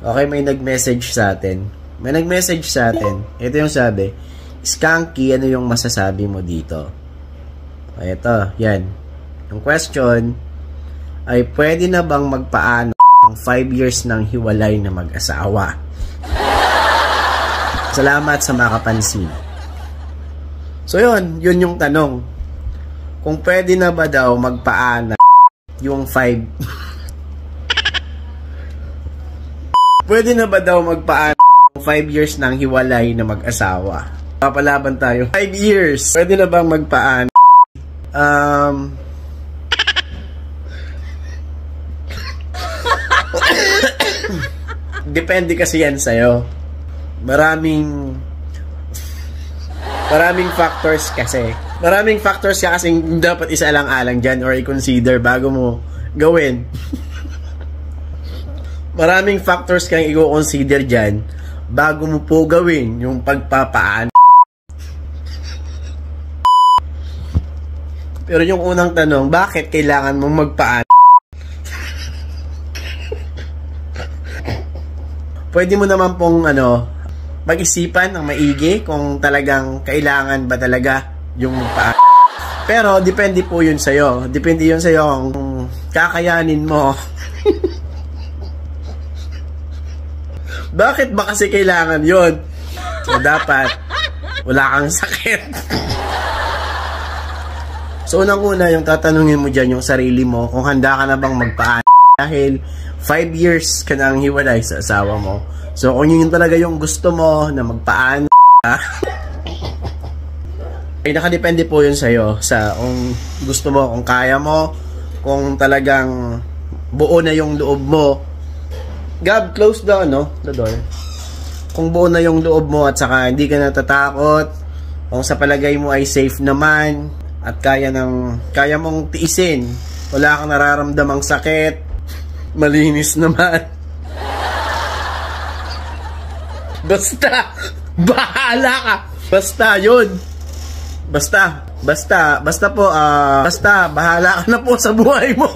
Okay, may nag-message sa atin. Ito yung sabi, Skanky, ano yung masasabi mo dito? Okay, ito, yan. Yung question ay, pwede na bang magpaano ang 5 years ng hiwalay na mag-asawa? Salamat sa makapansin. So yun yung tanong. Kung pwede na ba daw magpaano yung 5 pwede na ba daw magpaano 5 years ng hiwalay na mag-asawa? Papalaban tayo. 5 years. Pwede na bang magpaano? Depende kasi yan sa'yo. Maraming factors kasi. Maraming factors kasi dapat isa-alang-alang dyan or i-consider bago mo gawin. Maraming factors kang i-consider dyan bago mo po gawin yung pagpapaan. Pero yung unang tanong, bakit kailangan mong magpaan? Pwede mo naman pong pag-isipan ng maigi kung talagang kailangan ba talaga yung magpaan. Pero depende po yun sa'yo. Depende yun sa'yo kung kakayanin mo. Bakit ba kasi kailangan yun? So, dapat wala kang sakit. So, unang-una, yung tatanungin mo dyan, yung sarili mo, kung handa ka na bang magpaan. Dahil 5 years ka nang hiwalay sa asawa mo. So, kung yun talaga yung gusto mo na magpaan, ay nakadepende po yun sa'yo. Sa kung gusto mo, kung kaya mo, kung talagang buo na yung loob mo. Gab, close the door. Kung buo na yung loob mo at saka hindi ka natatakot, kung sa palagay mo ay safe naman at kaya mong tiisin, wala kang nararamdamang sakit, malinis naman. Basta, bahala ka. Basta yun. Basta po, bahala ka na po sa buhay mo.